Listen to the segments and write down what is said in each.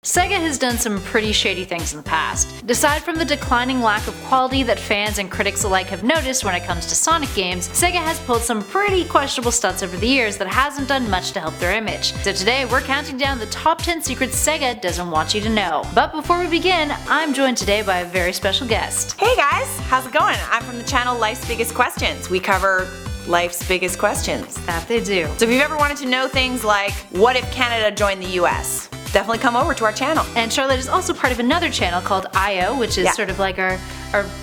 Sega has done some pretty shady things in the past. Aside from the declining lack of quality that fans and critics alike have noticed when it comes to Sonic games, Sega has pulled some pretty questionable stunts over the years that hasn't done much to help their image. So today we're counting down the top 10 secrets Sega doesn't want you to know. But before we begin, I'm joined today by a very special guest. Hey guys, how's it going? I'm from the channel Life's Biggest Questions. We cover life's biggest questions. That they do. So if you've ever wanted to know things like, what if Canada joined the US? Definitely come over to our channel. And Charlotte is also part of another channel called IO, which is sort of like our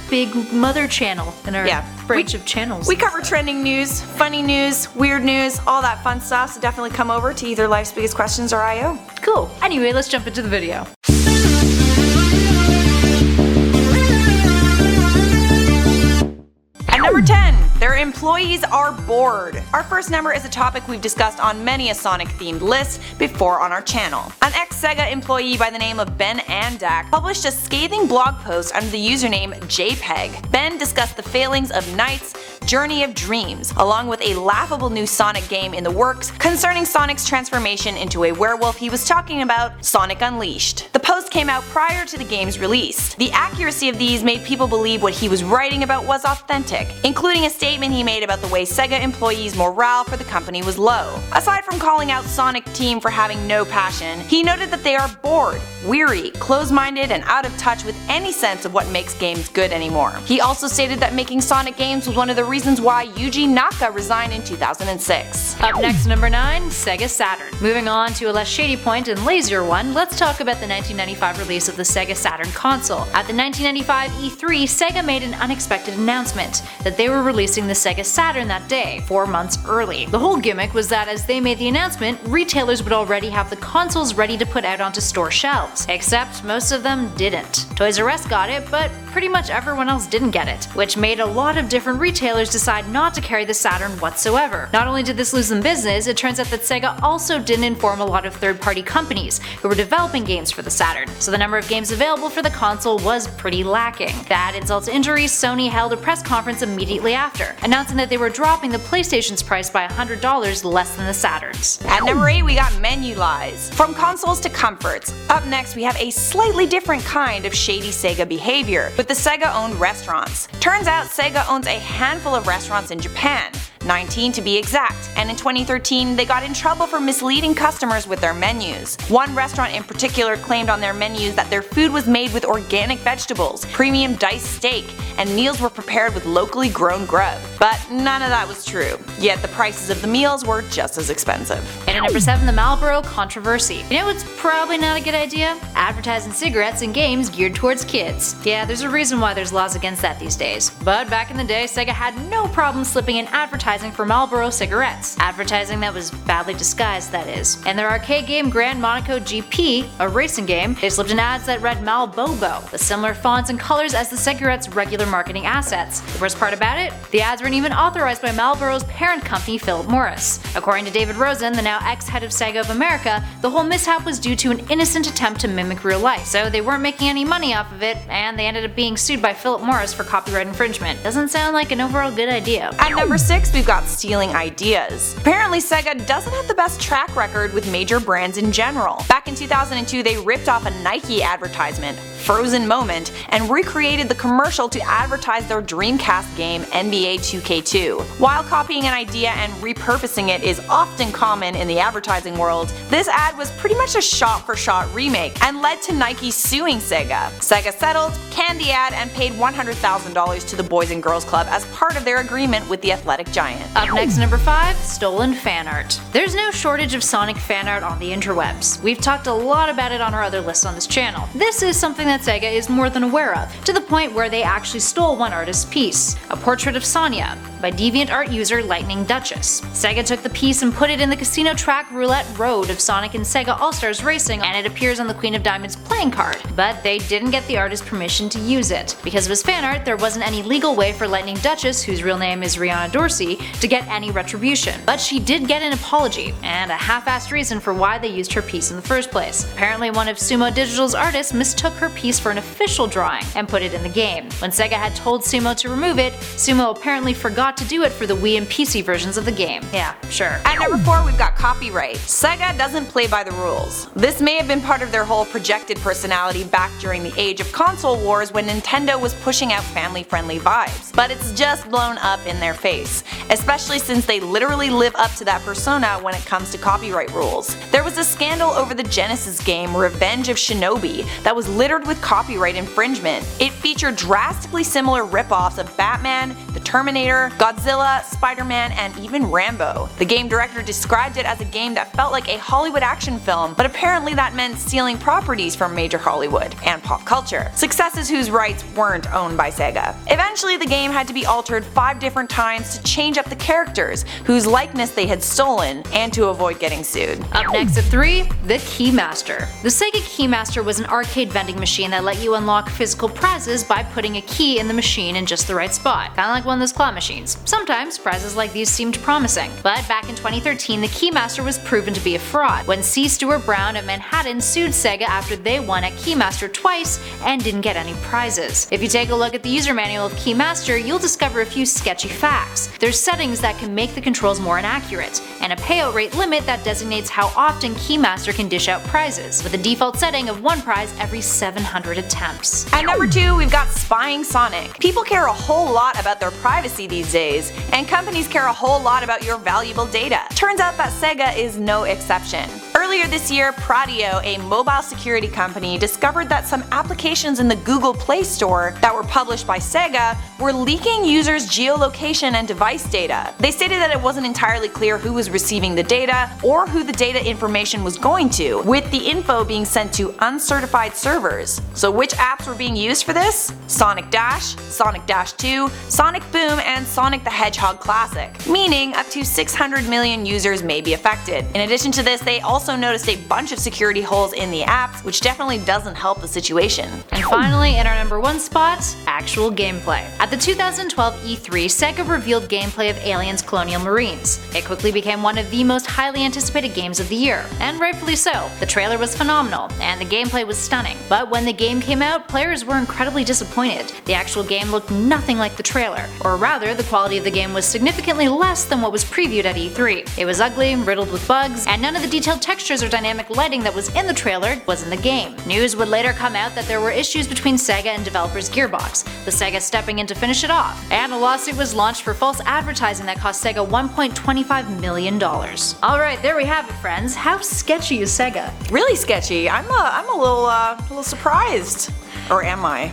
big mother channel in our branch of channels. We cover trending news, funny news, weird news, all that fun stuff, so definitely come over to either Life's Biggest Questions or IO. Cool. Anyway, let's jump into the video. At number 10, their employees are bored. Our first number is a topic we've discussed on many a Sonic-themed list before on our channel. An ex-Sega employee by the name of Ben Andak published a scathing blog post under the username JPEG. Ben discussed the failings of Knight's Journey of Dreams, along with a laughable new Sonic game in the works concerning Sonic's transformation into a werewolf. He was talking about Sonic Unleashed. The post came out prior to the game's release. The accuracy of these made people believe what he was writing about was authentic, including a statement he made about the way Sega employees' morale for the company was low. Aside from calling out Sonic Team for having no passion, he noted that they are bored, weary, close-minded, and out of touch with any sense of what makes games good anymore. He also stated that making Sonic games was one of the reasons why Yuji Naka resigned in 2006. Up next, number 9, Sega Saturn. Moving on to a less shady point and lazier one, let's talk about the 1995 release of the Sega Saturn console. At the 1995 E3, Sega made an unexpected announcement that they were releasing the Sega Saturn that day, 4 months early. The whole gimmick was that as they made the announcement, retailers would already have the consoles ready to put out onto store shelves. Except most of them didn't. Toys R Us got it, but pretty much everyone else didn't get it, which made a lot of different retailers decide not to carry the Saturn whatsoever. Not only did this lose them business, it turns out that Sega also didn't inform a lot of third-party companies who were developing games for the Saturn, so the number of games available for the console was pretty lacking. To add insult to injury, Sony held a press conference immediately after, announcing that they were dropping the PlayStation's price by $100 less than the Saturn's. At number 8, we got menu lies. From consoles to comforts. Up next, we have a slightly different kind of shady Sega behavior with the Sega-owned restaurants. Turns out Sega owns a handful of restaurants in Japan, 19 to be exact, and in 2013 they got in trouble for misleading customers with their menus. One restaurant in particular claimed on their menus that their food was made with organic vegetables, premium diced steak, and meals were prepared with locally grown grub. But none of that was true, yet the prices of the meals were just as expensive. And at number 7, the Marlboro controversy. You know what's probably not a good idea? Advertising cigarettes in games geared towards kids. Yeah, there's a reason why there's laws against that these days. But back in the day, Sega had no problem slipping in advertising for Marlboro cigarettes. Advertising that was badly disguised, that is. In their arcade game Grand Monaco GP, a racing game, they slipped in ads that read Malbobo, with similar fonts and colors as the cigarette's regular marketing assets. The worst part about it? The ads weren't even authorized by Marlboro's parent company Philip Morris. According to David Rosen, the now ex-head of Sega of America, the whole mishap was due to an innocent attempt to mimic real life, so they weren't making any money off of it, and they ended up being sued by Philip Morris for copyright infringement. Doesn't sound like an overall good idea. At number 6, we've got stealing ideas. Apparently Sega doesn't have the best track record with major brands in general. Back in 2002 they ripped off a Nike advertisement, Frozen Moment, and recreated the commercial to advertise their Dreamcast game NBA 2K2. While copying an idea and repurposing it is often common in the advertising world, this ad was pretty much a shot-for-shot remake and led to Nike suing Sega. Sega settled, canned the ad, and paid $100,000 to the Boys and Girls Club as part of their agreement with the athletic giant. Up next, number 5, stolen fan art. There's no shortage of Sonic fan art on the interwebs. We've talked a lot about it on our other lists on this channel. This is something that Sega is more than aware of, to the point where they actually stole one artist's piece, a portrait of Sonya, by DeviantArt user Lightning Duchess. Sega took the piece and put it in the casino track Roulette Road of Sonic and Sega All-Stars Racing, and it appears on the Queen of Diamonds playing card, but they didn't get the artist's permission to use it. Because of his fan art, there wasn't any legal way for Lightning Duchess, whose real name is Rihanna Dorsey, to get any retribution. But she did get an apology, and a half-assed reason for why they used her piece in the first place. Apparently one of Sumo Digital's artists mistook her piece piece for an official drawing and put it in the game. When Sega had told Sumo to remove it, Sumo apparently forgot to do it for the Wii and PC versions of the game. Yeah, sure. At number 4, we've got copyright. Sega doesn't play by the rules. This may have been part of their whole projected personality back during the age of console wars when Nintendo was pushing out family-friendly vibes, but it's just blown up in their face, especially since they literally live up to that persona when it comes to copyright rules. There was a scandal over the Genesis game Revenge of Shinobi that was littered with copyright infringement. It featured drastically similar rip-offs of Batman, the Terminator, Godzilla, Spider-Man, and even Rambo. The game director described it as a game that felt like a Hollywood action film, but apparently that meant stealing properties from major Hollywood and pop culture, successes whose rights weren't owned by Sega. Eventually the game had to be altered 5 different times to change up the characters whose likeness they had stolen and to avoid getting sued. Up next at 3, the Keymaster. The Sega Keymaster was an arcade vending machine that let you unlock physical prizes by putting a key in the machine in just the right spot, kinda like one of those claw machines. Sometimes prizes like these seemed promising, but back in 2013 the Keymaster was proven to be a fraud when C. Stuart Brown of Manhattan sued Sega after they won at Keymaster twice and didn't get any prizes. If you take a look at the user manual of Keymaster, you'll discover a few sketchy facts. There's settings that can make the controls more inaccurate, and a payout rate limit that designates how often Keymaster can dish out prizes, with a default setting of 1 prize every 700 attempts. At number 2, we've got Spying Sonic. People care a whole lot about their privacy these days, and companies care a whole lot about your valuable data. Turns out that Sega is no exception. Earlier this year, Pratio, a mobile security company, discovered that some applications in the Google Play Store that were published by Sega were leaking users' geolocation and device data. They stated that it wasn't entirely clear who was receiving the data or who the data information was going to, with the info being sent to uncertified servers. So which apps were being used for this? Sonic Dash, Sonic Dash 2, Sonic Boom, and Sonic the Hedgehog Classic, meaning up to 600 million users may be affected. In addition to this, they also noticed a bunch of security holes in the apps, which definitely doesn't help the situation. And finally, in our number 1 spot, actual gameplay. At the 2012 E3, Sega revealed gameplay of Aliens Colonial Marines. It quickly became one of the most highly anticipated games of the year, and rightfully so. The trailer was phenomenal, and the gameplay was stunning. But when the game came out, players were incredibly disappointed. The actual game looked nothing like the trailer, or rather, the quality of the game was significantly less than what was previewed at E3. It was ugly, riddled with bugs, and none of the detailed textures or dynamic lighting that was in the trailer was in the game. News would later come out that there were issues between Sega and developers Gearbox, with Sega stepping in to finish it off, and a lawsuit was launched for false advertising that cost Sega $1.25 million. Alright, there we have it, friends. How sketchy is Sega? Really sketchy. I'm a little surprised. Or am I?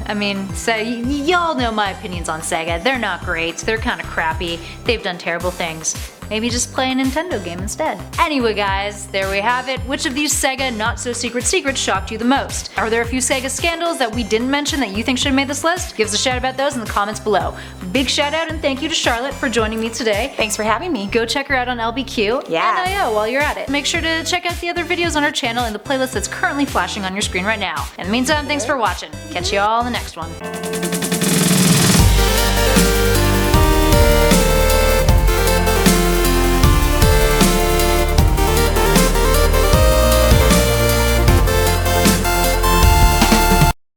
I mean, so y'all know my opinions on Sega. They're not great, they're kinda crappy, they've done terrible things. Maybe just play a Nintendo game instead. Anyway guys, there we have it. Which of these Sega not-so-secret secrets shocked you the most? Are there a few Sega scandals that we didn't mention that you think should have made this list? Give us a shout about those in the comments below. Big shout out and thank you to Charlotte for joining me today. Thanks for having me. Go check her out on LBQ and IO while you're at it. Make sure to check out the other videos on our channel in the playlist that's currently flashing on your screen right now. In the meantime, thanks for watching. Catch you all in the next one.